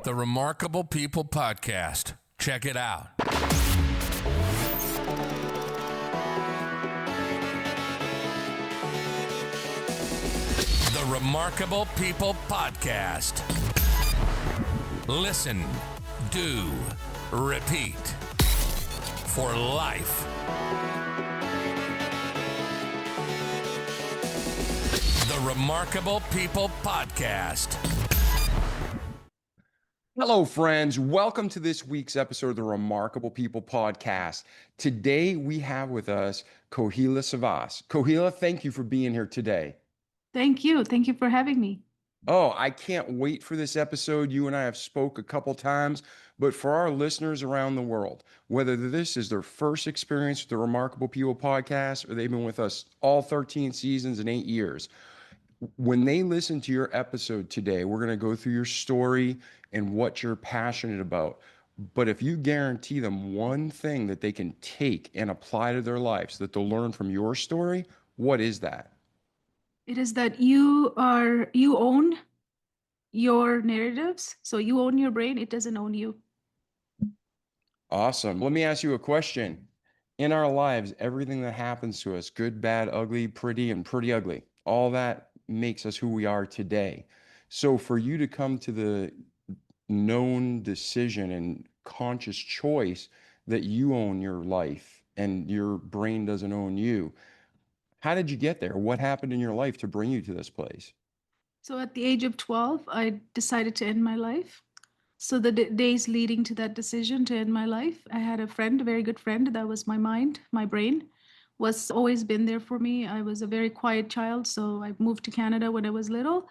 The Remarkable People Podcast. Check it out. The Remarkable People Podcast. Listen, do, repeat. For life. The Remarkable People Podcast. Hello, friends. Welcome to this week's episode of the Remarkable People Podcast. Today, we have with us Kohila Sivas. Kohila, thank you for being here today. Thank you. Thank you for having me. Oh, I can't wait for this episode. You and I have spoke a couple times, but for our listeners around the world, whether this is their first experience with the Remarkable People Podcast or they've been with us all 13 seasons and 8 years, when they listen to your episode today, we're going to go through your story and what you're passionate about. But if you guarantee them one thing that they can take and apply to their lives that they'll learn from your story, what is that? It is that you own your narratives. So you own your brain. It doesn't own you. Awesome. Let me ask you a question. In our lives, everything that happens to us, good, bad, ugly, pretty, and pretty ugly, all that makes us who we are today. So for you to come to the known decision and conscious choice that you own your life and your brain doesn't own you, how did you get there? What happened in your life to bring you to this place? So at the age of 12, I decided to end my life. So the days leading to that decision to end my life, I had a friend, a very good friend. That was my mind, my brain was always been there for me. I was a very quiet child. So I moved to Canada when I was little.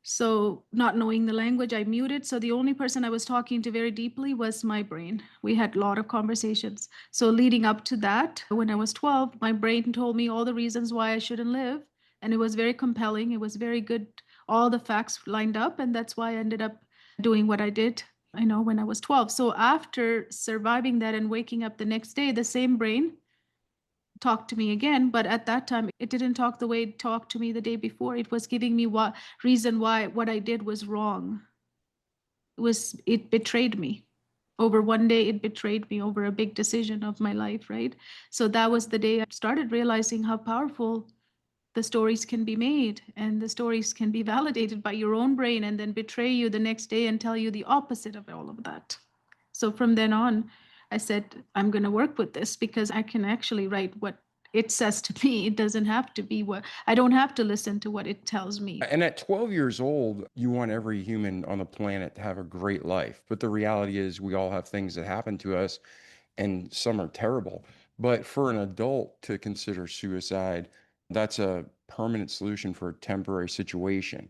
So not knowing the language, I muted. So the only person I was talking to very deeply was my brain. We had a lot of conversations. So leading up to that, when I was 12, my brain told me all the reasons why I shouldn't live. And it was very compelling. It was very good. All the facts lined up. And that's why I ended up doing what I did, when I was 12. So after surviving that and waking up the next day, the same brain talked to me again, but at that time it didn't talk the way it talked to me the day before. It was giving me reason why what I did was wrong. It betrayed me. Over one day it betrayed me over a big decision of my life, right? So that was the day I started realizing how powerful the stories can be made, and the stories can be validated by your own brain and then betray you the next day and tell you the opposite of all of that. So from then on, I said, I'm going to work with this because I can actually write what it says to me. It doesn't have to be I don't have to listen to what it tells me. And at 12 years old, you want every human on the planet to have a great life. But the reality is we all have things that happen to us and some are terrible. But for an adult to consider suicide, that's a permanent solution for a temporary situation.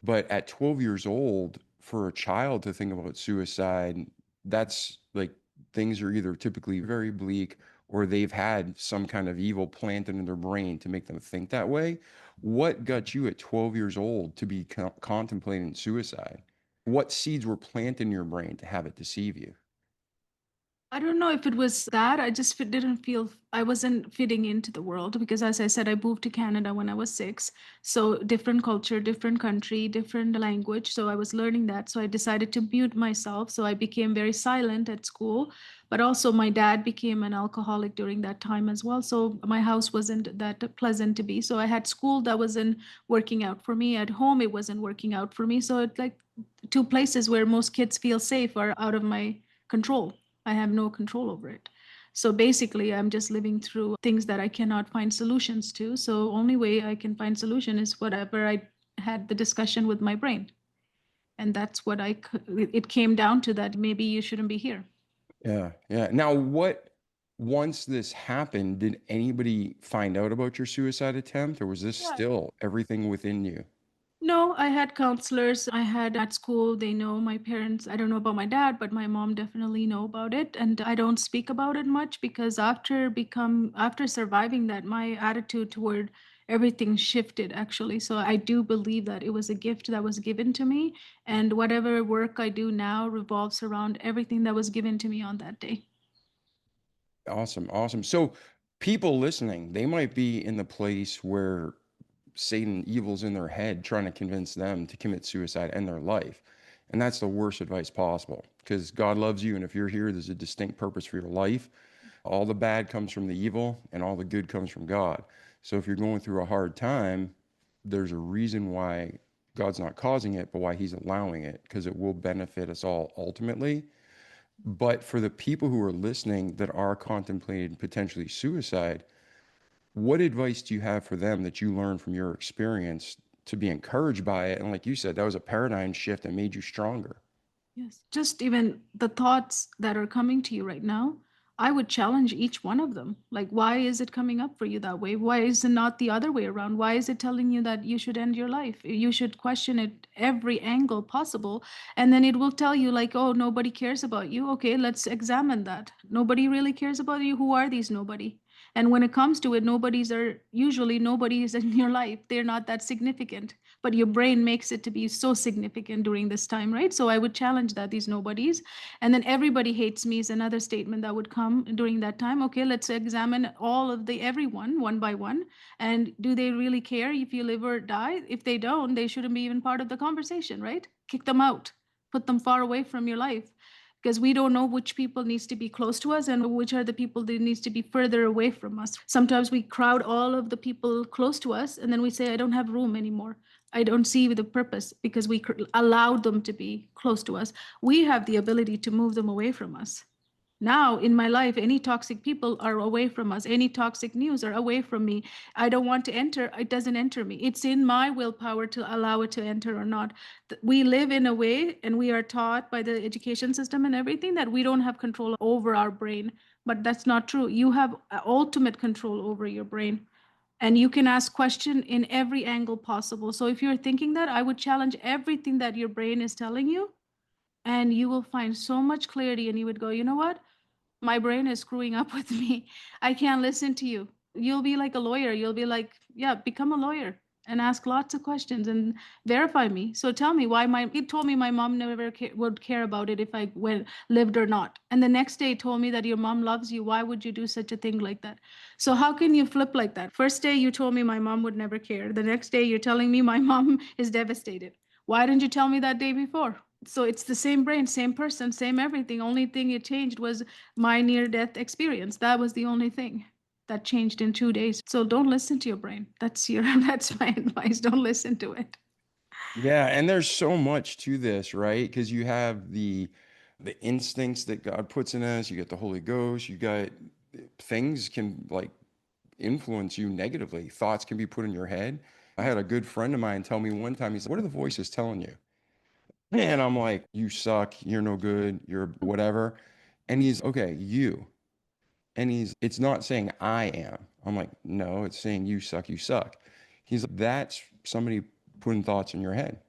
But at 12 years old, for a child to think about suicide, that's like things are either typically very bleak or they've had some kind of evil planted in their brain to make them think that way. What got you at 12 years old to be contemplating suicide? What seeds were planted in your brain to have it deceive you? I don't know if it was that. I just didn't feel I wasn't fitting into the world because, as I said, I moved to Canada when I was 6. So different culture, different country, different language. So I was learning that. So I decided to mute myself. So I became very silent at school. But also my dad became an alcoholic during that time as well. So my house wasn't that pleasant to be. So I had school that wasn't working out for me. At home, it wasn't working out for me. So it's like two places where most kids feel safe are out of my control. I have no control over it. So basically, I'm just living through things that I cannot find solutions to. So only way I can find solution is whatever I had the discussion with my brain. And that's what it came down to, that maybe you shouldn't be here. Yeah. Now, once this happened, did anybody find out about your suicide attempt, or was this still everything within you? No, I had counselors. I had at school, they know my parents. I don't know about my dad, but my mom definitely know about it. And I don't speak about it much because after surviving that, my attitude toward everything shifted actually. So I do believe that it was a gift that was given to me. And whatever work I do now revolves around everything that was given to me on that day. Awesome. So people listening, they might be in the place where Satan, evil's in their head, trying to convince them to commit suicide and their life. And that's the worst advice possible, because God loves you. And if you're here, there's a distinct purpose for your life. All the bad comes from the evil and all the good comes from God. So if you're going through a hard time, there's a reason why God's not causing it, but why he's allowing it, because it will benefit us all ultimately. But for the people who are listening that are contemplating potentially suicide, what advice do you have for them that you learned from your experience to be encouraged by it? And like you said, that was a paradigm shift that made you stronger. Yes. Just even the thoughts that are coming to you right now, I would challenge each one of them. Like, why is it coming up for you that way? Why is it not the other way around? Why is it telling you that you should end your life? You should question it every angle possible. And then it will tell you, like, oh, nobody cares about you. Okay, let's examine that. Nobody really cares about you. Who are these nobody? And when it comes to it, nobody is in your life. They're not that significant, but your brain makes it to be so significant during this time, right? So I would challenge that, these nobodies. And then everybody hates me is another statement that would come during that time. Okay, let's examine all of the everyone one by one. And do they really care if you live or die? If they don't, they shouldn't be even part of the conversation, right? Kick them out, put them far away from your life, because we don't know which people needs to be close to us and which are the people that needs to be further away from us. Sometimes we crowd all of the people close to us and then we say, I don't have room anymore. I don't see the purpose, because we allowed them to be close to us. We have the ability to move them away from us. Now in my life, any toxic people are away from us. Any toxic news are away from me. I don't want to enter. It doesn't enter me. It's in my willpower to allow it to enter or not. We live in a way, and we are taught by the education system and everything, that we don't have control over our brain. But that's not true. You have ultimate control over your brain. And you can ask question in every angle possible. So if you're thinking that, I would challenge everything that your brain is telling you, and you will find so much clarity, and you would go, you know what? My brain is screwing up with me. I can't listen to you. You'll be like a lawyer. You'll be like, yeah, become a lawyer and ask lots of questions and verify me. So tell me why it told me my mom never would care about it if I lived or not. And the next day it told me that your mom loves you. Why would you do such a thing like that? So how can you flip like that? First day you told me my mom would never care. The next day you're telling me my mom is devastated. Why didn't you tell me that day before? So it's the same brain, same person, same everything. Only thing it changed was my near-death experience. That was the only thing that changed in 2 days. So don't listen to your brain. That's my advice. Don't listen to it. Yeah, and there's so much to this, right? Because you have the instincts that God puts in us, you get the Holy Ghost, you got things can like influence you negatively. Thoughts can be put in your head. I had a good friend of mine tell me one time, he said, what are the voices telling you? And I'm like, you suck, you're no good, you're whatever. And he's, okay, you. And it's not saying I am. I'm like, no, it's saying you suck, you suck. He's like, that's somebody putting thoughts in your head.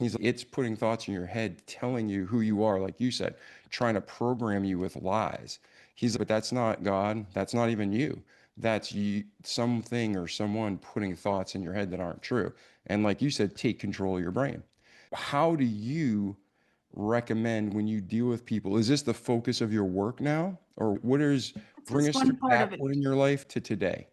He's like, it's putting thoughts in your head, telling you who you are, like you said, trying to program you with lies. He's like, but that's not God. That's not even you. That's you, something or someone putting thoughts in your head that aren't true. And like you said, take control of your brain. How do you recommend when you deal with people? Is this the focus of your work now? Or what is, That's bring just us through one part that of it. point in your life to today?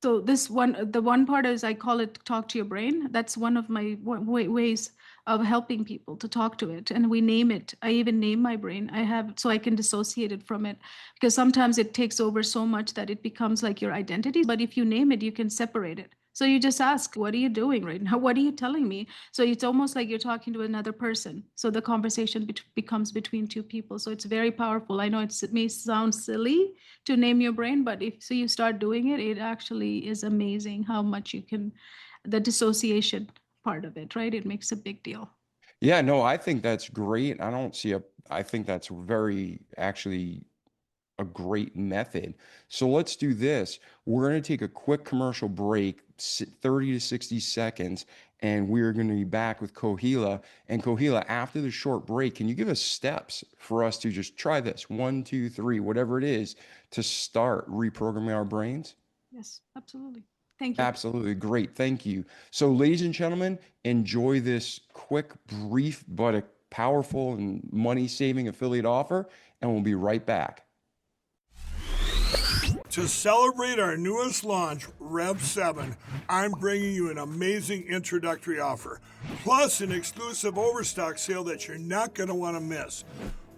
So the one part is, I call it talk to your brain. That's one of my ways of helping people to talk to it. And we name it. I even name my brain. I have, so I can dissociate it from it, because sometimes it takes over so much that it becomes like your identity. But if you name it, you can separate it. So you just ask, what are you doing right now? What are you telling me? So it's almost like you're talking to another person. So the conversation becomes between two people. So it's very powerful. I know it may sound silly to name your brain, but if so you start doing it, it actually is amazing how much you can, the dissociation part of it, right? It makes a big deal. Yeah, no, I think that's great. I think that's very actually a great method. So let's do this. We're going to take a quick commercial break, 30 to 60 seconds, and we're going to be back with Kohila. And Kohila, after the short break, can you give us steps for us to just try this? 1, 2, 3, whatever it is, to start reprogramming our brains? Yes, absolutely. Thank you. Absolutely. Great. Thank you. So, ladies and gentlemen, enjoy this quick, brief, but a powerful and money saving affiliate offer, and we'll be right back. To celebrate our newest launch, Rev 7, I'm bringing you an amazing introductory offer, plus an exclusive overstock sale that you're not going to want to miss.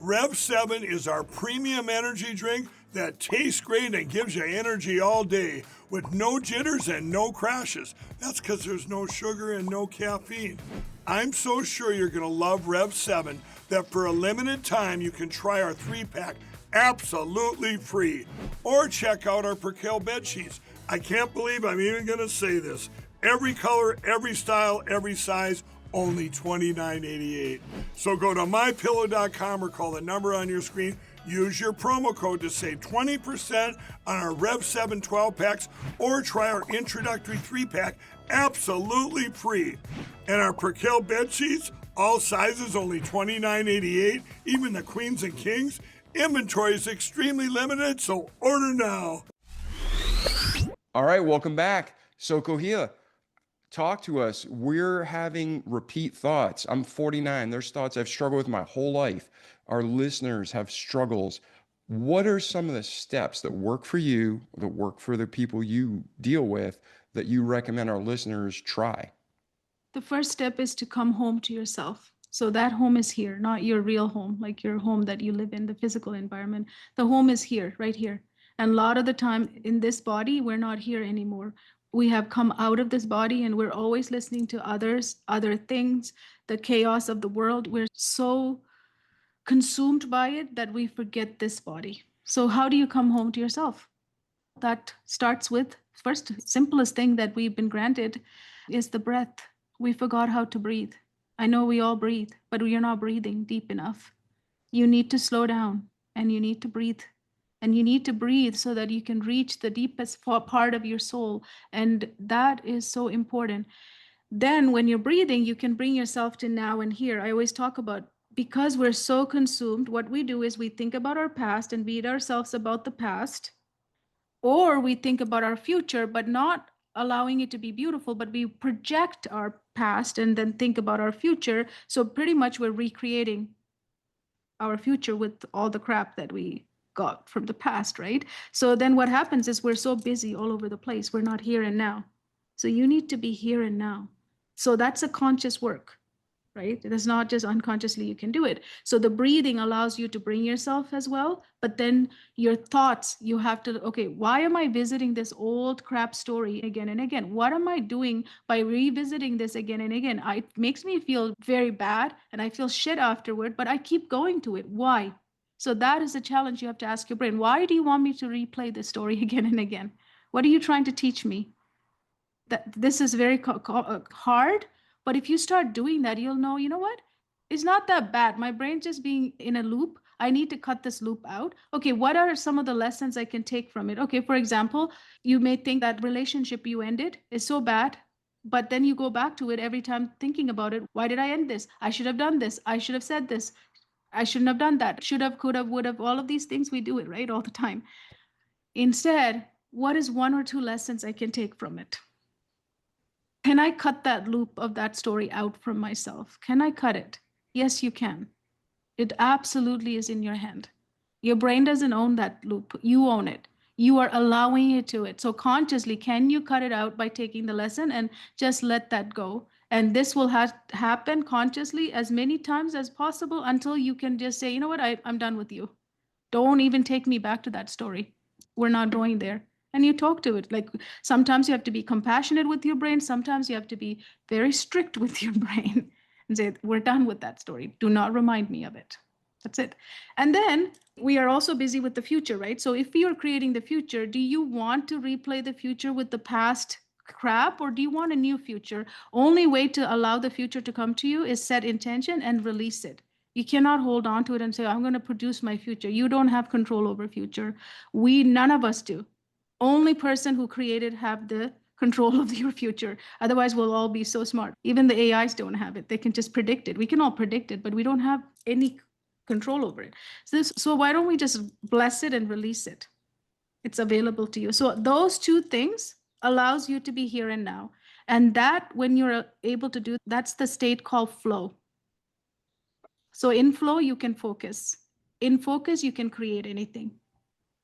Rev 7 is our premium energy drink that tastes great and gives you energy all day with no jitters and no crashes. That's because there's no sugar and no caffeine. I'm so sure you're going to love Rev 7 that for a limited time you can try our 3-pack absolutely free. Or check out our Percale bed sheets. I can't believe I'm even going to say this. Every color, every style, every size, only $29.88. So go to mypillow.com or call the number on your screen. Use your promo code to save 20% on our Rev 7 12-packs or try our introductory 3-pack absolutely free. And our Percale bed sheets, all sizes only $29.88, even the queens and kings. Inventory is extremely limited, so order now. All right, welcome back. So Kohila, talk to us. We're having repeat thoughts. I'm 49. There's thoughts I've struggled with my whole life. Our listeners have struggles. What are some of the steps that work for you, that work for the people you deal with, that you recommend our listeners try? The first step is to come home to yourself. So that home is here, not your real home, like your home that you live in, the physical environment. The home is here, right here. And a lot of the time in this body, we're not here anymore. We have come out of this body and we're always listening to others, other things, the chaos of the world. We're so consumed by it that we forget this body. So how do you come home to yourself? That starts with, first, simplest thing that we've been granted is the breath. We forgot how to breathe. I know we all breathe, but we are not breathing deep enough. You need to slow down and you need to breathe. And you need to breathe so that you can reach the deepest part of your soul. And that is so important. Then when you're breathing, you can bring yourself to now and here. I always talk about, because we're so consumed, what we do is we think about our past and beat ourselves about the past, or we think about our future, but not allowing it to be beautiful, but we project our past and then think about our future. So pretty much we're recreating our future with all the crap that we got from the past, right? So then what happens is we're so busy all over the place. We're not here and now. So you need to be here and now. So that's a conscious work, right? It's not just unconsciously you can do it. So the breathing allows you to bring yourself as well, but then your thoughts, you have to, okay, why am I visiting this old crap story again and again? What am I doing by revisiting this again and again? It makes me feel very bad and I feel shit afterward, but I keep going to it. Why? So that is a challenge you have to ask your brain. Why do you want me to replay this story again and again? What are you trying to teach me? That this is very hard. But if you start doing that, you'll know, you know what? It's not that bad. My brain's just being in a loop. I need to cut this loop out. Okay, what are some of the lessons I can take from it? Okay, for example, you may think that relationship you ended is so bad, but then you go back to it every time thinking about it. Why did I end this? I should have done this. I should have said this. I shouldn't have done that. Should have, could have, would have, all of these things we do it, right? All the time. Instead, what is 1 or 2 lessons I can take from it? Can I cut that loop of that story out from myself? Can I cut it? Yes, you can. It absolutely is in your hand. Your brain doesn't own that loop. You own it. You are allowing it to it. So consciously, can you cut it out by taking the lesson and just let that go? And this will happen consciously as many times as possible until you can just say, you know what, I'm done with you. Don't even take me back to that story. We're not going there. And you talk to it. Like sometimes you have to be compassionate with your brain. Sometimes you have to be very strict with your brain and say, we're done with that story. Do not remind me of it. That's it. And then we are also busy with the future, right? So if you're creating the future, do you want to replay the future with the past crap, or do you want a new future? Only way to allow the future to come to you is set intention and release it. You cannot hold on to it and say, I'm going to produce my future. You don't have control over future. None of us do. Only person who created have the control of your future. Otherwise, we'll all be so smart. Even the AIs don't have it. They can just predict it. We can all predict it, but we don't have any control over it. So why don't we just bless it and release it? It's available to you. So those 2 things allows you to be here and now. And that, when you're able to do, that's the state called flow. So in flow, you can focus. In focus, you can create anything.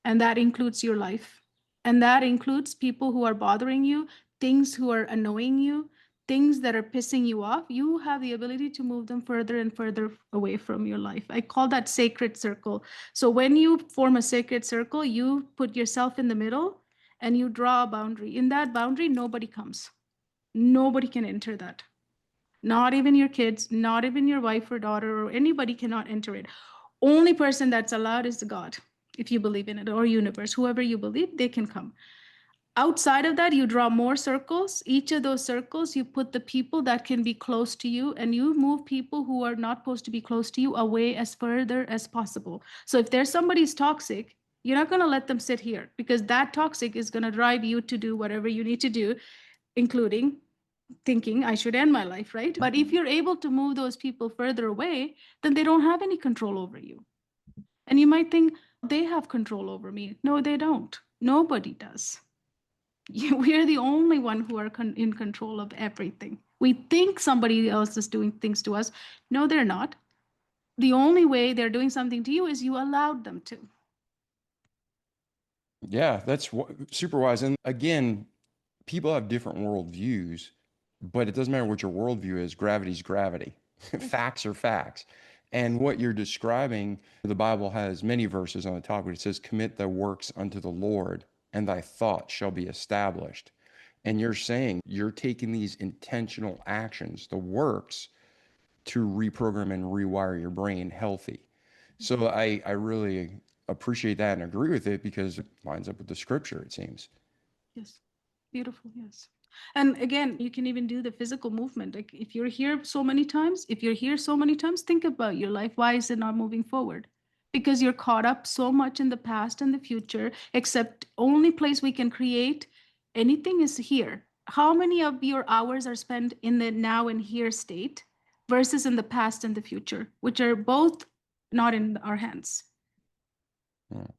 And that includes your life. And that includes people who are bothering you, things who are annoying you, things that are pissing you off. You have the ability to move them further and further away from your life. I call that sacred circle. So when you form a sacred circle, you put yourself in the middle and you draw a boundary. In that boundary, nobody comes. Nobody can enter that. Not even your kids, not even your wife or daughter, or anybody cannot enter it. Only person that's allowed is God, if you believe in it, or universe. Whoever you believe, they can come. Outside of that, you draw more circles. Each of those circles, you put the people that can be close to you, and you move people who are not supposed to be close to you away as further as possible. So if there's somebody's toxic, you're not going to let them sit here, because that toxic is going to drive you to do whatever you need to do, including thinking I should end my life, right? But if you're able to move those people further away, then they don't have any control over you. And you might think they have control over me. No, they don't. Nobody does. We're the only one who are in control of everything. We think somebody else is doing things to us. No, they're not. The only way they're doing something to you is you allowed them to. Yeah, that's super wise. And again, people have different worldviews, but it doesn't matter what your worldview is. Gravity's gravity. Facts are facts. And what you're describing, the Bible has many verses on the topic. It says, commit thy works unto the Lord, and thy thoughts shall be established. And you're saying you're taking these intentional actions, the works, to reprogram and rewire your brain healthy. So I really appreciate that and agree with it, because it lines up with the scripture, it seems. Yes. Beautiful. Yes. And again, you can even do the physical movement. Like if you're here so many times, think about your life. Why is it not moving forward? Because you're caught up so much in the past and the future, except only place we can create anything is here. How many of your hours are spent in the now and here state versus in the past and the future, which are both not in our hands?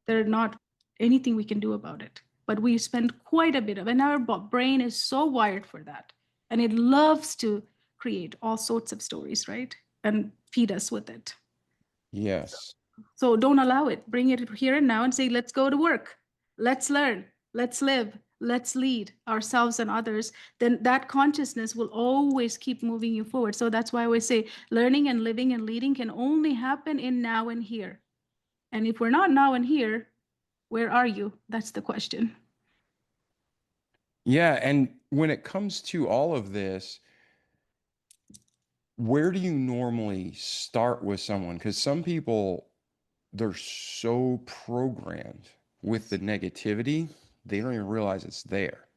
They're not anything we can do about it. But we spend quite a bit of, and our brain is so wired for that. And it loves to create all sorts of stories, right? And feed us with it. Yes. So don't allow it. Bring it here and now and say, let's go to work. Let's learn. Let's live. Let's lead ourselves and others. Then that consciousness will always keep moving you forward. So that's why I always say learning and living and leading can only happen in now and here. And if we're not now and here, where are you? That's the question. Yeah. And when it comes to all of this, where do you normally start with someone? Because some people, they're so programmed with the negativity, they don't even realize it's there.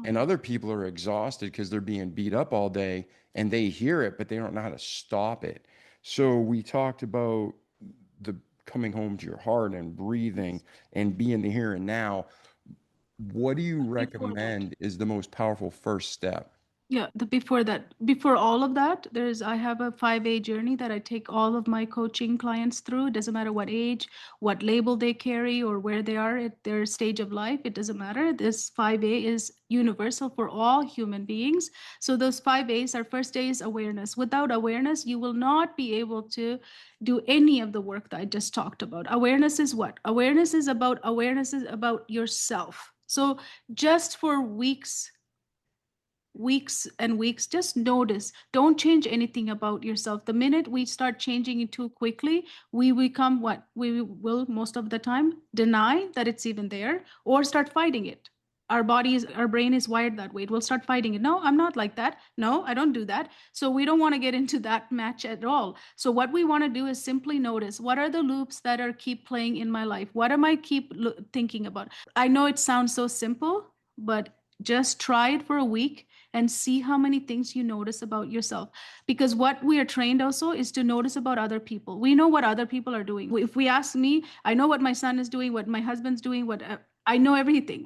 And other people are exhausted because they're being beat up all day and they hear it, but they don't know how to stop it. So we talked about the coming home to your heart and breathing and being the here and now. What do you recommend is the most powerful first step? Yeah, before all of that, I have a 5A journey that I take all of my coaching clients through. It doesn't matter what age, what label they carry, or where they are at their stage of life. It doesn't matter. This 5A is universal for all human beings. So those 5A's, our first A is awareness. Without awareness, you will not be able to do any of the work that I just talked about. Awareness is what? Awareness is about yourself. So just for weeks and weeks, just notice. Don't change anything about yourself. The minute we start changing it too quickly, we become what? We will most of the time deny that it's even there or start fighting it. Our brain is wired that way. It will start fighting it. No, I'm not like that. No, I don't do that. So we don't want to get into that match at all. So what we want to do is simply notice, what are the loops that are keep playing in my life? What am I keep thinking about? I know it sounds so simple, but just try it for a week and see how many things you notice about yourself. Because what we are trained also is to notice about other people. We know what other people are doing. If we ask me, I know what my son is doing, what my husband's doing, I know everything.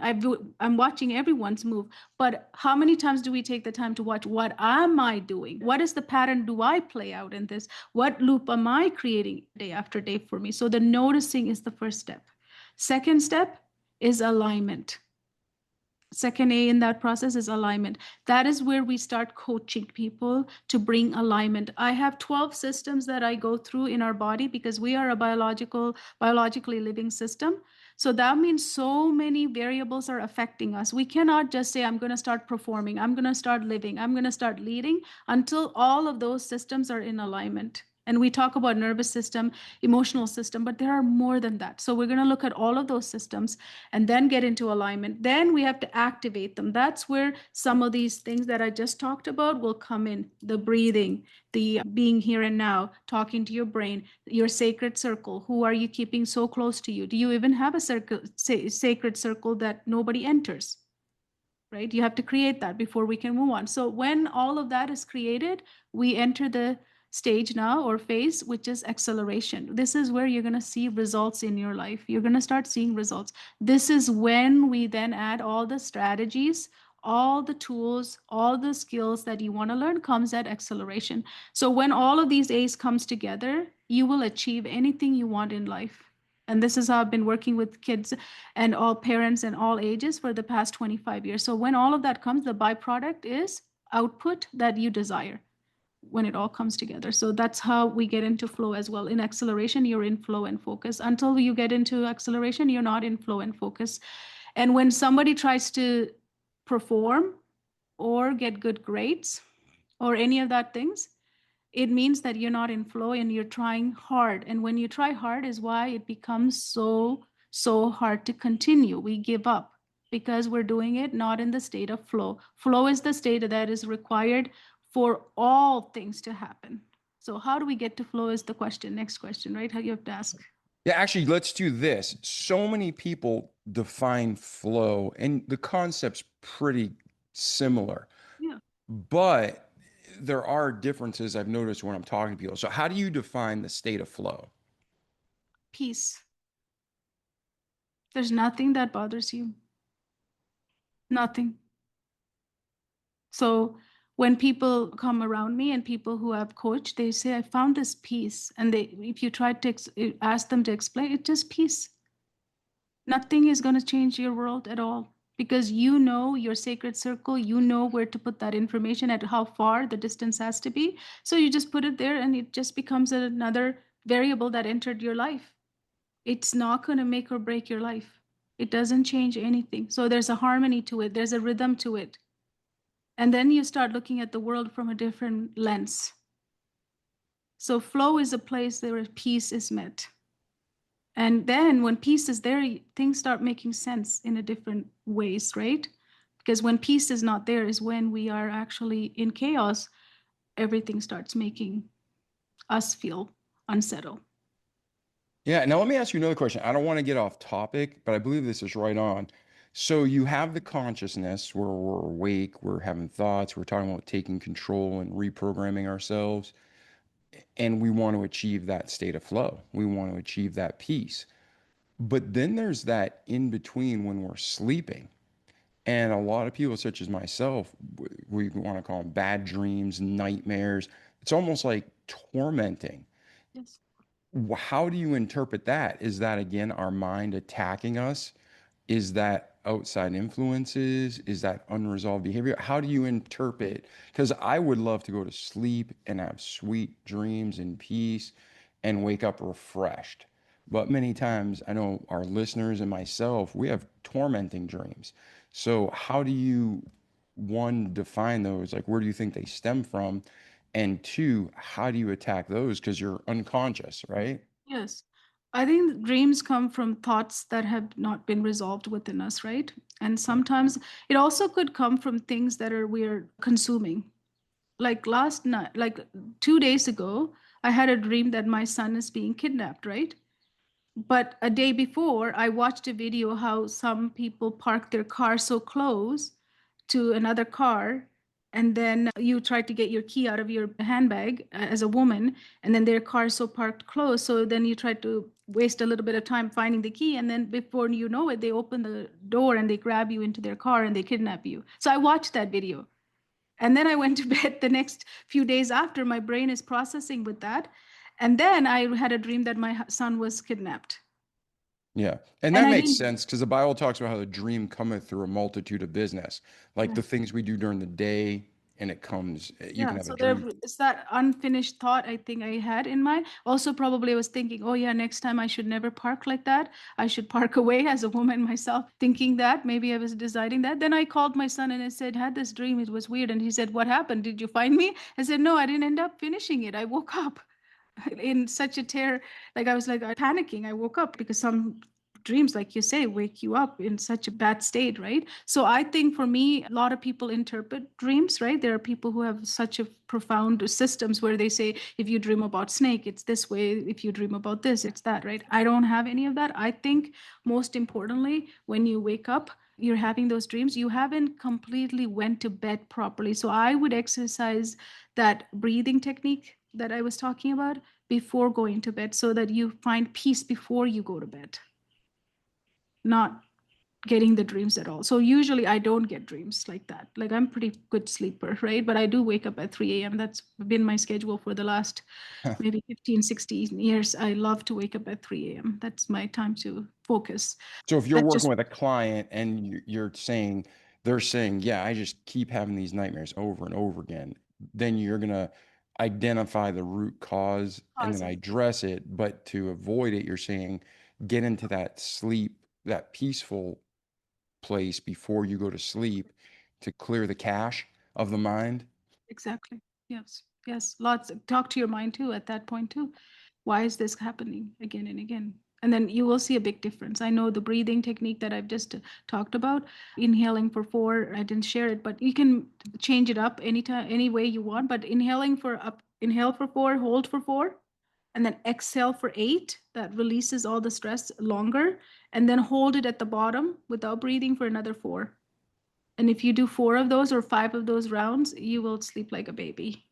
I'm watching everyone's move. But how many times do we take the time to watch, what am I doing? What is the pattern do I play out in this? What loop am I creating day after day for me? So the noticing is the first step. Second step is alignment. Second A in that process is alignment. That is where we start coaching people to bring alignment. I have 12 systems that I go through in our body because we are a biologically living system. So that means so many variables are affecting us. We cannot just say, I'm going to start performing, I'm going to start living, I'm going to start leading until all of those systems are in alignment. And we talk about nervous system, emotional system, but there are more than that. So we're going to look at all of those systems and then get into alignment. Then we have to activate them. That's where some of these things that I just talked about will come in. The breathing, the being here and now, talking to your brain, your sacred circle. Who are you keeping so close to you? Do you even have a sacred circle that nobody enters? Right? You have to create that before we can move on. So when all of that is created, we enter the stage now or phase, which is acceleration. This is where you're going to see results in your life. You're going to start seeing results. This is when we then add all the strategies, all the tools, all the skills that you want to learn comes at acceleration. So when all of these A's comes together, you will achieve anything you want in life. And this is how I've been working with kids and all parents and all ages for the past 25 years. So when all of that comes, the byproduct is output that you desire when it all comes together. So that's how we get into flow as well. In acceleration, you're in flow and focus. Until you get into acceleration, you're not in flow and focus. And when somebody tries to perform or get good grades or any of that things, it means that you're not in flow and you're trying hard. And when you try hard is why it becomes so hard to continue. We give up because we're doing it not in the state of flow. Flow is the state that is required for all things to happen. So how do we get to flow is the question. Next question, right? How you have to ask. Yeah, actually, let's do this. So many people define flow, and the concept's pretty similar. Yeah. But there are differences I've noticed when I'm talking to people. So how do you define the state of flow? Peace. There's nothing that bothers you. Nothing. So when people come around me and people who I've coached, they say, I found this peace. And if you try to ask them to explain, it's just peace. Nothing is going to change your world at all because you know your sacred circle, you know where to put that information at how far the distance has to be. So you just put it there and it just becomes another variable that entered your life. It's not going to make or break your life. It doesn't change anything. So there's a harmony to it. There's a rhythm to it. And then you start looking at the world from a different lens. So flow is a place where peace is met. And then when peace is there, things start making sense in a different ways, right? Because when peace is not there is when we are actually in chaos, everything starts making us feel unsettled. Yeah, now let me ask you another question. I don't want to get off topic, but I believe this is right on. So you have the consciousness where we're awake, we're having thoughts, we're talking about taking control and reprogramming ourselves, and we want to achieve that state of flow. We want to achieve that peace. But then there's that in between when we're sleeping. And a lot of people, such as myself, we want to call them bad dreams, nightmares. It's almost like tormenting. Yes. How do you interpret that? Is that, again, our mind attacking us? Is that outside influences? Is that unresolved behavior? How do you interpret? Because I would love to go to sleep and have sweet dreams and peace and wake up refreshed. But many times, I know our listeners and myself, we have tormenting dreams. So how do you, one, define those? Like, where do you think they stem from? And two, how do you attack those? Because you're unconscious, right? Yes. I think dreams come from thoughts that have not been resolved within us, right? And sometimes it also could come from things that we're consuming. Like last night, like 2 days ago, I had a dream that my son is being kidnapped, right? But a day before, I watched a video how some people park their car so close to another car, and then you try to get your key out of your handbag as a woman, and then their car is so parked close. So then you try to waste a little bit of time finding the key, and then before you know it, they open the door and they grab you into their car and they kidnap you. So I watched that video. And then I went to bed the next few days after. My brain is processing with that. And then I had a dream that my son was kidnapped. Yeah. And And that I makes didn't, sense because the Bible talks about how the dream cometh through a multitude of business, like yeah. the things we do during the day, and it comes, you can Yeah, have a so there dream. is that unfinished thought I think I had in mind. Also, probably I was thinking, oh yeah, next time I should never park like that. I should park away as a woman myself, thinking that maybe I was deciding that. Then I called my son and I said, had this dream, it was weird. And he said, what happened? Did you find me? I said, no, I didn't end up finishing it. I woke up in such a terror, like I was like panicking. I woke up because some dreams, like you say, wake you up in such a bad state, right? So I think for me, a lot of people interpret dreams, right? There are people who have such a profound systems where they say, if you dream about snake, it's this way. If you dream about this, it's that, right? I don't have any of that. I think most importantly, when you wake up, you're having those dreams, you haven't completely went to bed properly. So I would exercise that breathing technique that I was talking about before going to bed so that you find peace before you go to bed, not getting the dreams at all. So usually I don't get dreams like that. Like I'm pretty good sleeper, right? But I do wake up at 3 a.m. That's been my schedule for the last maybe 15, 16 years. I love to wake up at 3 a.m. That's my time to focus. So if you're That working just with a client and you're saying, they're saying, yeah, I just keep having these nightmares over and over again, then you're going to identify the root cause and then causes. address it. But to avoid it, you're saying, get into that sleep, that peaceful place before you go to sleep to clear the cache of the mind. Exactly. Yes. Yes. Lots. Talk to your mind too at that point too. Why is this happening again and again? And then you will see a big difference. I know the breathing technique that I've just talked about, inhaling for 4, I didn't share it, but you can change it up anytime, any way you want. But inhale for 4, hold for 4, and then exhale for 8. That releases all the stress longer. And then hold it at the bottom without breathing for another 4. And if you do 4 of those or 5 of those rounds, you will sleep like a baby.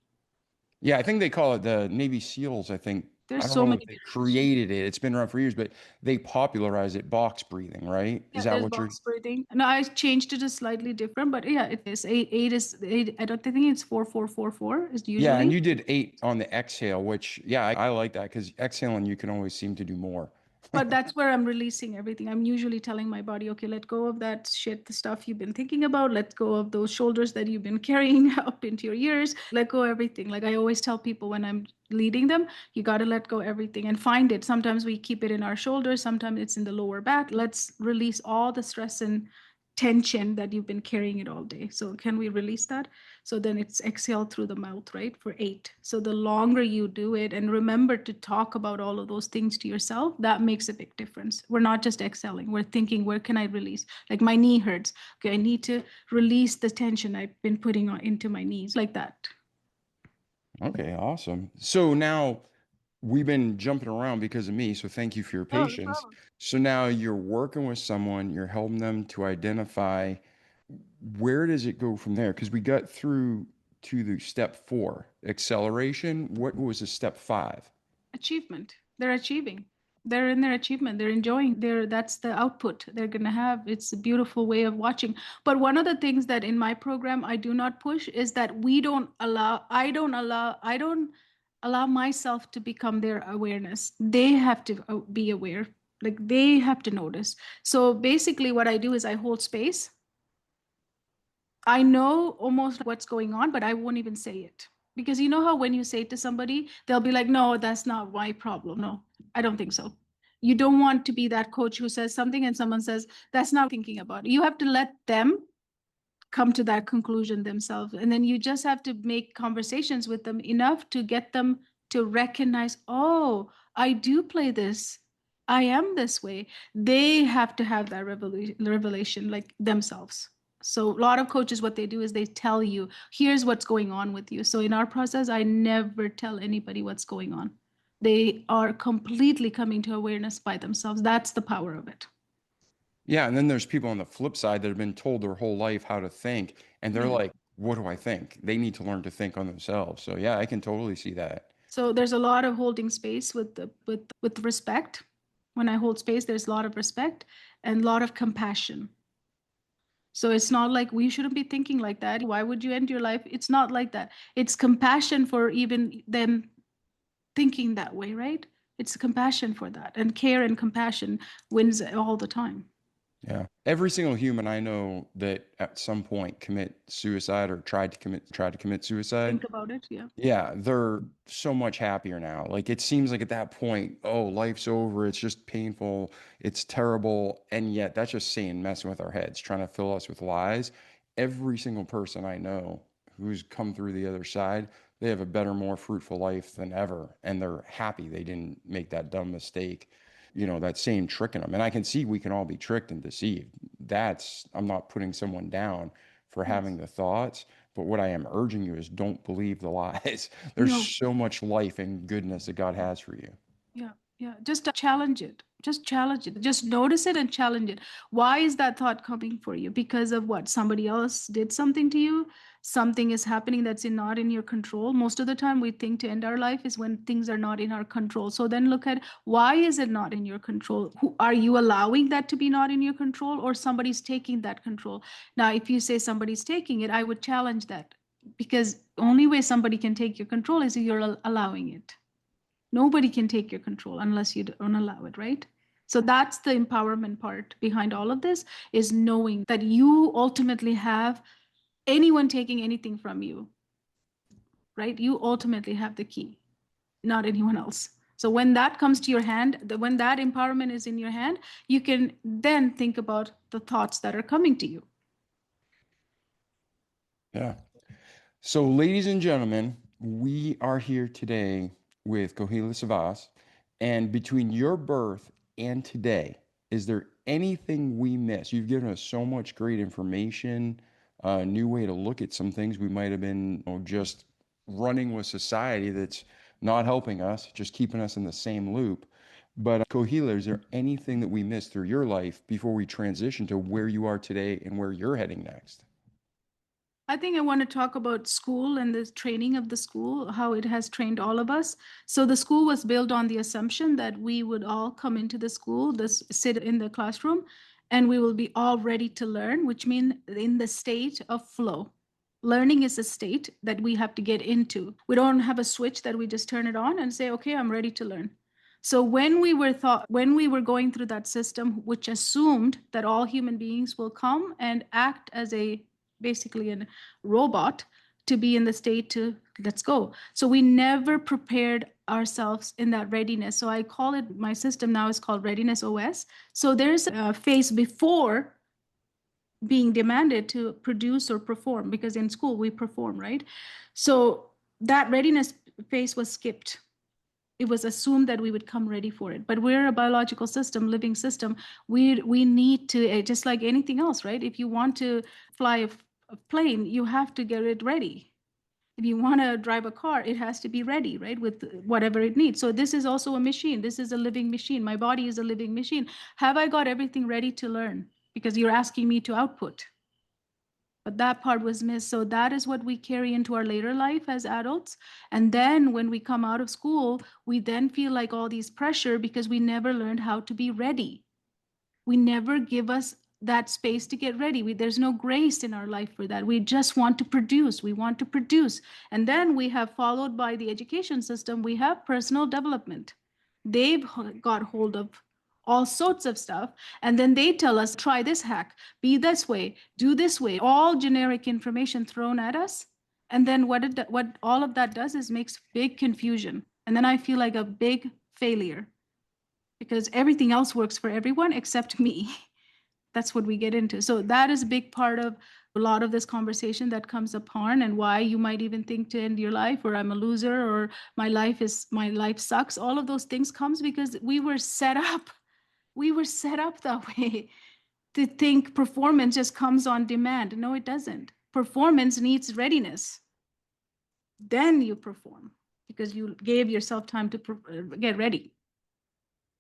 Yeah, I think they call it the Navy SEALs. I think, I There's don't so know many if they variations. created it. It's been around for years, but they popularized it, box breathing, right? Is Yeah, that there's what you're? box breathing. No, I changed it to slightly different, but yeah, it is. Eight is 8. I don't think it's 4 4 4 4 is Yeah, and usually. you did 8 on the exhale, which, yeah, I like that because exhaling, you can always seem to do more. But that's where I'm releasing everything. I'm usually telling my body, okay, let go of that shit, the stuff you've been thinking about. Let go of those shoulders that you've been carrying up into your ears. Let go everything. Like I always tell people when I'm leading them, you got to let go everything and find it. Sometimes we keep it in our shoulders, sometimes it's in the lower back. Let's release all the stress and tension that you've been carrying it all day. So can we release that? So then it's exhale through the mouth, right? For 8. So the longer you do it and remember to talk about all of those things to yourself, that makes a big difference. We're not just exhaling, we're thinking, where can I release? Like my knee hurts. Okay, I need to release the tension I've been putting on into my knees, like that. Okay, awesome. So now we've been jumping around because of me, so thank you for your Oh, no patience. problem. So now you're working with someone, you're helping them to identify where does it go from there? Because we got through to the step 4, acceleration. What was the step 5? Achievement. They're achieving. They're in their achievement. They're enjoying their, that's the output they're going to have. It's a beautiful way of watching. But one of the things that in my program I do not push is that I don't allow myself to become their awareness. They have to be aware. Like they have to notice. So basically what I do is I hold space. I know almost what's going on, but I won't even say it. Because you know how when you say it to somebody, they'll be like, no, that's not my problem. No, I don't think so. You don't want to be that coach who says something and someone says, that's not thinking about it. You have to let them come to that conclusion themselves. And then you just have to make conversations with them enough to get them to recognize, oh, I do play this. I am this way. They have to have that revelation like themselves. So a lot of coaches, what they do is they tell you, here's what's going on with you. So in our process, I never tell anybody what's going on. They are completely coming to awareness by themselves. That's the power of it. Yeah, and then there's people on the flip side that have been told their whole life how to think, and they're Yeah. like, what do I think? They need to learn to think on themselves. So yeah, I can totally see that. So there's a lot of holding space with with respect. When I hold space, there's a lot of respect and a lot of compassion. So it's not like we shouldn't be thinking like that. Why would you end your life? It's not like that. It's compassion for even them thinking that way, right? It's compassion for that. And care and compassion wins all the time. Yeah. Every single human I know that at some point commit suicide or tried to commit suicide. Think about it. Yeah. Yeah, they're so much happier now. Like it seems like at that point, oh, life's over. It's just painful. It's terrible. And yet that's just Satan messing with our heads, trying to fill us with lies. Every single person I know who's come through the other side, they have a better, more fruitful life than ever. And they're happy they didn't make that dumb mistake, that same trick in them. And I can see we can all be tricked and deceived. I'm not putting someone down for having the thoughts. But what I am urging you is don't believe the lies. There's No. so much life and goodness that God has for you. Yeah. Yeah. Just challenge it. Just challenge it. Just notice it and challenge it. Why is that thought coming for you? Because of what? Somebody else did something to you? Something is happening that's not in your control. Most of the time we think to end our life is when things are not in our control. So then look at, why is it not in your control? Are you allowing that to be not in your control, or somebody's taking that control? Now, if you say somebody's taking it, I would challenge that, because only way somebody can take your control is if you're allowing it. Nobody can take your control unless you don't allow it, right? So that's the empowerment part behind all of this, is knowing that you ultimately have anyone taking anything from you, right? You ultimately have the key, not anyone else. So when that comes to your hand, when that empowerment is in your hand, you can then think about the thoughts that are coming to you. Yeah. So, ladies and gentlemen, we are here today with Kohila Sivas. And between your birth and today, is there anything we miss? You've given us so much great information, a new way to look at some things we might have been just running with society that's not helping us, just keeping us in the same loop. But Kohila, is there anything that we missed through your life before we transition to where you are today and where you're heading next? I think I want to talk about school and the training of the school, how it has trained all of us. So the school was built on the assumption that we would all come into the school, sit in the classroom, and we will be all ready to learn, which means in the state of flow. Learning is a state that we have to get into. We don't have a switch that we just turn it on and say, okay, I'm ready to learn. So when we were going through that system, which assumed that all human beings will come and act as basically a robot to be in the state to let's go. So we never prepared ourselves in that readiness. So I call it, my system now is called Readiness OS. So there's a phase before being demanded to produce or perform, because in school we perform, right? So that readiness phase was skipped. It was assumed that we would come ready for it, but we're a biological system, living system. We need to, just like anything else, right? If you want to fly a plane, you have to get it ready. If you want to drive a car, it has to be ready, right, with whatever it needs. So this is also a machine. This is a living machine. My body is a living machine. Have I got everything ready to learn? Because you're asking me to output. But that part was missed. So that is what we carry into our later life as adults. And then when we come out of school, we then feel like all these pressure because we never learned how to be ready. We never give us that space to get ready. There's no grace in our life for that. We just want to produce. We want to produce. And then we have, followed by the education system, we have personal development. They've got hold of all sorts of stuff. And then they tell us, try this hack, be this way, do this way, all generic information thrown at us. And then what all of that does is makes big confusion. And then I feel like a big failure because everything else works for everyone except me. That's what we get into. So that is a big part of a lot of this conversation that comes upon, and why you might even think to end your life, or I'm a loser, or my life sucks. All of those things comes because we were set up that way to think performance just comes on demand. No, it doesn't. Performance needs readiness. Then you perform because you gave yourself time to get ready.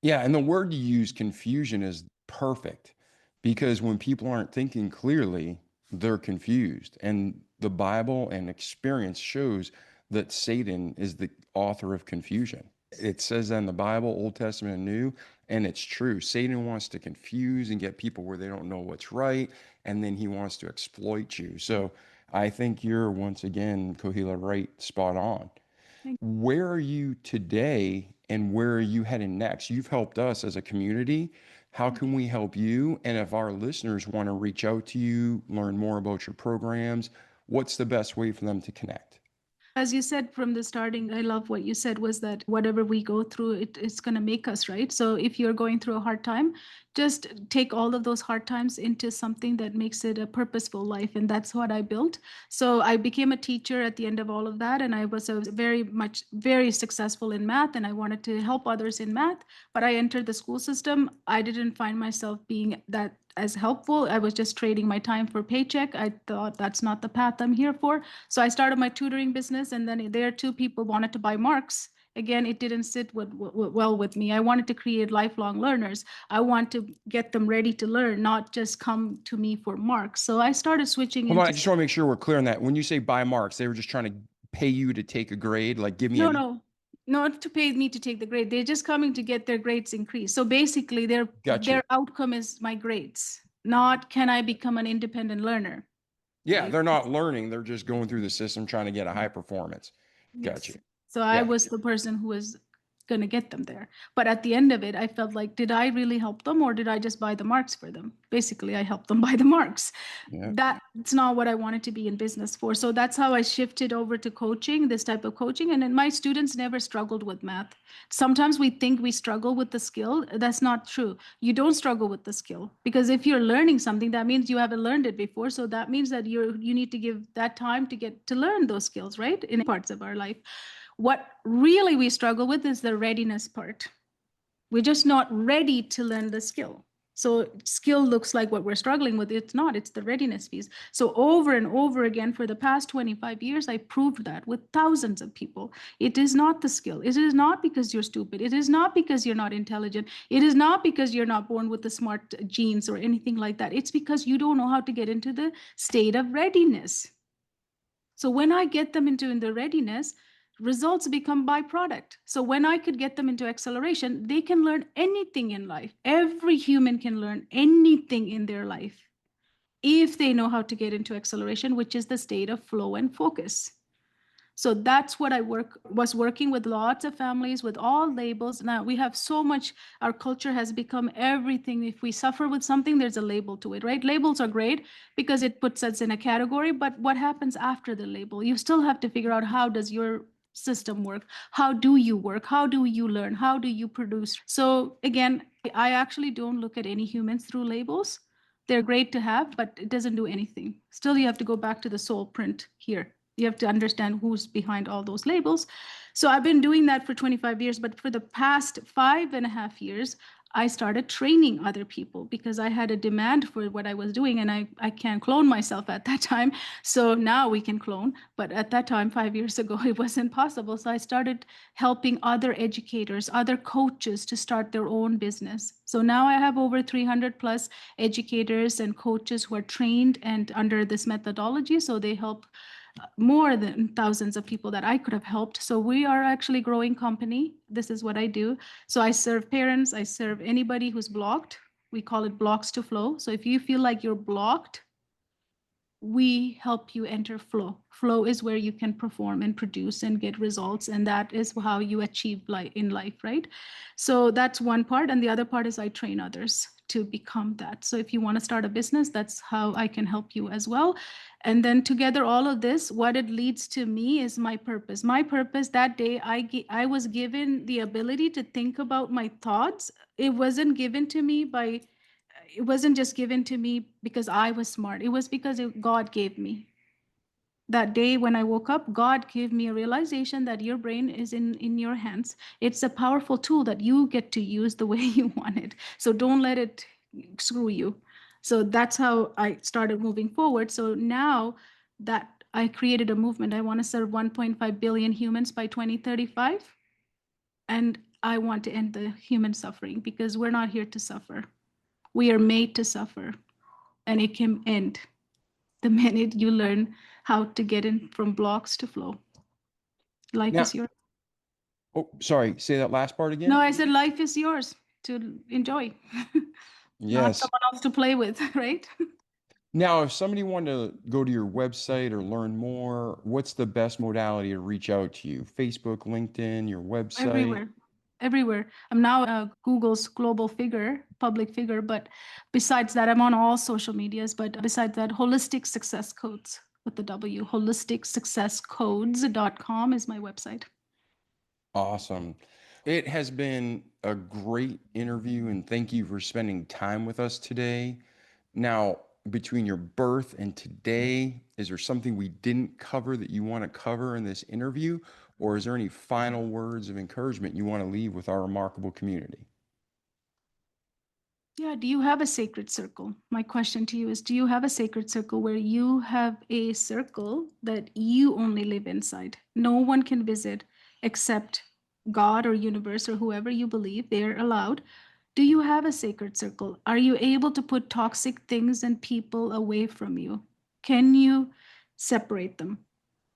Yeah, and the word you use, confusion, is perfect, because when people aren't thinking clearly, they're confused. And the Bible and experience shows that Satan is the author of confusion. It says that in the Bible, Old Testament and New, and it's true. Satan wants to confuse and get people where they don't know what's right, and then he wants to exploit you. So I think you're, once again, Kohila, right, spot on. Where are you today and where are you heading next? You've helped us as a community. How can we help you? And if our listeners want to reach out to you, learn more about your programs, what's the best way for them to connect? As you said from the starting, I love what you said was that whatever we go through, it's going to make us, right? So if you're going through a hard time, just take all of those hard times into something that makes it a purposeful life. And that's what I built. So I became a teacher at the end of all of that. And I was very successful in math. And I wanted to help others in math. But I entered the school system. I didn't find myself being that as helpful. I was just trading my time for paycheck. I thought that's not the path I'm here for. So I started my tutoring business, and then there two people wanted to buy marks. Again, it didn't sit well with me. I wanted to create lifelong learners. I want to get them ready to learn, not just come to me for marks. So I started switching Hold on, I into. just want to make sure we're clear on that. When you say buy marks, they were just trying to pay you to take a grade, like give me a No, not to pay me to take the grade. They're just coming to get their grades increased. So basically, Got their you. outcome is my grades, not can I become an independent learner. Yeah, Right? they're not learning. They're just going through the system trying to get a high performance. Got Yes. you. So I Yeah. was the person who was going to get them there. But at the end of it, I felt like, did I really help them or did I just buy the marks for them? Basically, I helped them buy the marks. Yeah. That's not what I wanted to be in business for. So that's how I shifted over to coaching, this type of coaching. And then my students never struggled with math. Sometimes we think we struggle with the skill. That's not true. You don't struggle with the skill because if you're learning something, that means you haven't learned it before. So that means that you need to give that time to get to learn those skills, right? In parts of our life. What really we struggle with is the readiness part. We're just not ready to learn the skill. So skill looks like what we're struggling with. It's not, it's the readiness piece. So over and over again for the past 25 years, I proved that with thousands of people. It is not the skill. It is not because you're stupid. It is not because you're not intelligent. It is not because you're not born with the smart genes or anything like that. It's because you don't know how to get into the state of readiness. So when I get them into the readiness, results become byproduct. So when I could get them into acceleration, they can learn anything in life. Every human can learn anything in their life if they know how to get into acceleration, which is the state of flow and focus. So that's what I was working with lots of families with all labels. Now we have so much, our culture has become everything. If we suffer with something, there's a label to it, right? Labels are great because it puts us in a category, but what happens after the label? You still have to figure out how does your system work? How do you work? How do you learn? How do you produce? So again, I actually don't look at any humans through labels. They're great to have, but it doesn't do anything. Still, you have to go back to the soul print here. You have to understand who's behind all those labels. So I've been doing that for 25 years, but for the past 5.5 years, I started training other people because I had a demand for what I was doing and I can't clone myself at that time. So now we can clone, but at that time, 5 years ago, it wasn't possible. So I started helping other educators, other coaches to start their own business. So now I have over 300 plus educators and coaches who are trained and under this methodology. So they help more than thousands of people that I could have helped. So we are actually a growing company. This is what I do. So I serve parents, I serve anybody who's blocked. We call it blocks to flow. So if you feel like you're blocked, we help you enter flow. Flow is where you can perform and produce and get results. And that is how you achieve in life, right? So that's one part. And the other part is I train others to become that. So if you want to start a business, that's how I can help you as well. And then together, all of this, what it leads to me is my purpose. My purpose that day, I was given the ability to think about my thoughts. It wasn't given to me by it wasn't just given to me because I was smart. It was because God gave me. That day when I woke up, God gave me a realization that your brain is in your hands. It's a powerful tool that you get to use the way you want it. So don't let it screw you. So that's how I started moving forward. So now that I created a movement, I want to serve 1.5 billion humans by 2035. And I want to end the human suffering because we're not here to suffer. We are made to suffer, and it can end the minute you learn how to get in from blocks to flow. Life Now, is yours. oh, sorry, say that last part again. No, I said life is yours to enjoy, not Yes. someone else to play with, right? Now, if somebody wanted to go to your website or learn more, what's the best modality to reach out to you? Facebook, LinkedIn, your website? Everywhere. I'm now Google's global figure, public figure, but besides that, I'm on all social medias. But besides that, Holistic Success Codes with the W, holisticsuccesscodes.com is my website. Awesome. It has been a great interview, and thank you for spending time with us today. Now, between your birth and today, is there something we didn't cover that you want to cover in this interview? Or is there any final words of encouragement you want to leave with our remarkable community? Yeah, do you have a sacred circle? My question to you is, do you have a sacred circle where you have a circle that you only live inside? No one can visit except God or universe or whoever you believe, they're allowed. Do you have a sacred circle? Are you able to put toxic things and people away from you? Can you separate them?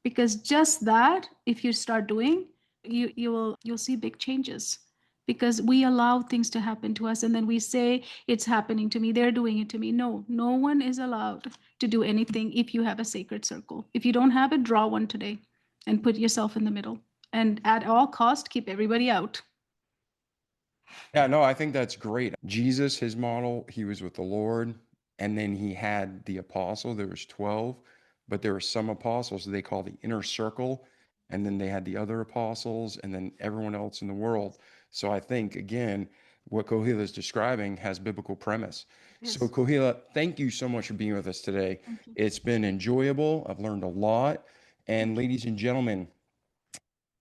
Because just that, if you start doing, you'll see big changes. Because we allow things to happen to us and then we say it's happening to me, they're doing it to me. No, no one is allowed to do anything if you have a sacred circle. If you don't have it, draw one today and put yourself in the middle. And at all cost, keep everybody out. Yeah, no, I think that's great. Jesus, his model, he was with the Lord, and then he had the apostle. There was 12, but there were some apostles they call the inner circle, and then they had the other apostles, and then everyone else in the world. So I think, again, what Kohila is describing has biblical premise. So Yes. Kohila, thank you so much for being with us today. Thank you. It's been enjoyable. I've learned a lot. And ladies and gentlemen,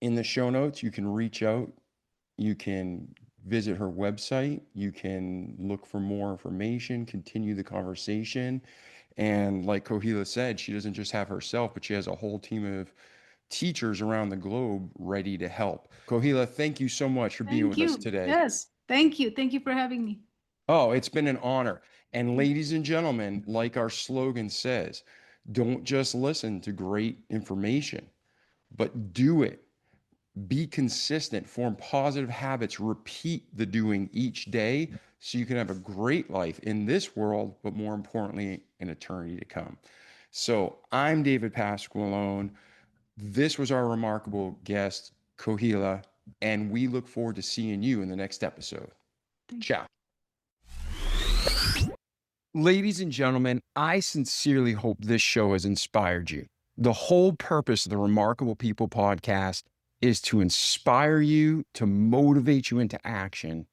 in the show notes, you can reach out. You can visit her website. You can look for more information, continue the conversation. And like Kohila said, she doesn't just have herself, but she has a whole team of teachers around the globe ready to help. Kohila, thank you so much for being Thank with us you. today. Yes. Thank you. Thank you for having me. Oh, it's been an honor. And ladies and gentlemen, like our slogan says, don't just listen to great information, but do it. Be consistent, form positive habits, repeat the doing each day so you can have a great life in this world, but more importantly, in eternity to come. So I'm David Pasqualone. This was our remarkable guest, Kohila, and we look forward to seeing you in the next episode. Ciao. Ladies and gentlemen, I sincerely hope this show has inspired you. The whole purpose of the Remarkable People podcast is to inspire you, to motivate you into action,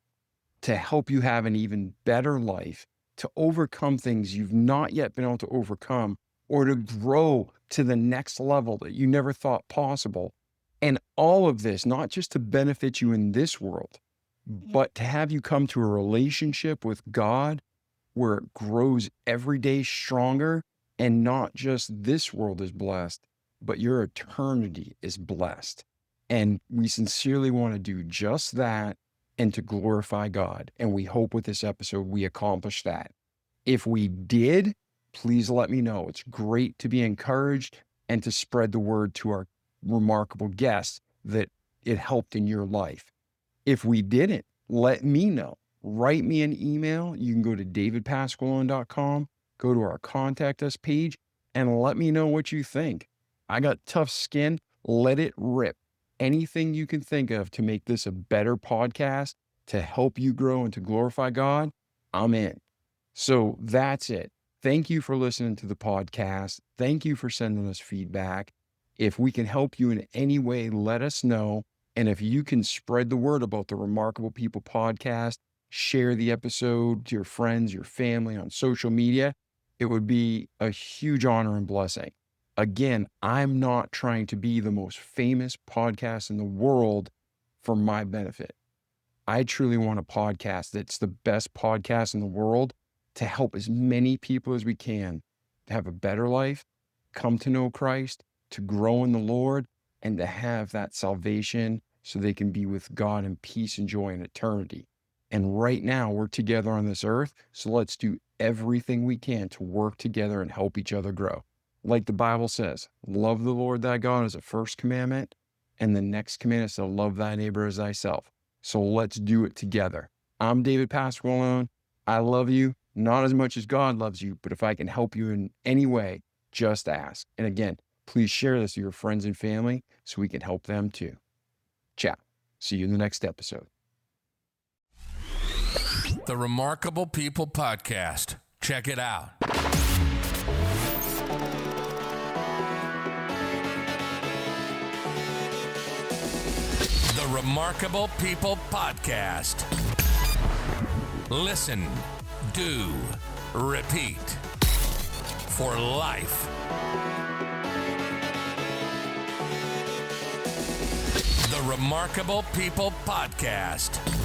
to help you have an even better life, to overcome things you've not yet been able to overcome, or to grow to the next level that you never thought possible. And all of this, not just to benefit you in this world, but to have you come to a relationship with God where it grows every day stronger, and not just this world is blessed, but your eternity is blessed. And we sincerely want to do just that and to glorify God. And we hope with this episode, we accomplish that. If we did, please let me know. It's great to be encouraged and to spread the word to our remarkable guests that it helped in your life. If we didn't, let me know. Write me an email. You can go to davidpasqualone.com, go to our contact us page, and let me know what you think. I got tough skin. Let it rip. Anything you can think of to make this a better podcast, to help you grow and to glorify God, I'm in. So that's it. Thank you for listening to the podcast. Thank you for sending us feedback. If we can help you in any way, let us know. And if you can spread the word about the Remarkable People podcast, share the episode to your friends, your family on social media, it would be a huge honor and blessing. Again, I'm not trying to be the most famous podcast in the world for my benefit. I truly want a podcast that's the best podcast in the world to help as many people as we can to have a better life, come to know Christ, to grow in the Lord, and to have that salvation so they can be with God in peace and joy in eternity. And right now we're together on this earth, so let's do everything we can to work together and help each other grow. Like the Bible says, love the Lord thy God is the first commandment, and the next commandment is to love thy neighbor as thyself. So let's do it together. I'm David Pasqualone. I love you. not as much as God loves you, but if I can help you in any way, just ask. And again, please share this with your friends and family so we can help them too. Ciao. See you in the next episode. The Remarkable People Podcast. Check it out. The Remarkable People Podcast. Listen, do, repeat. For life. The Remarkable People Podcast.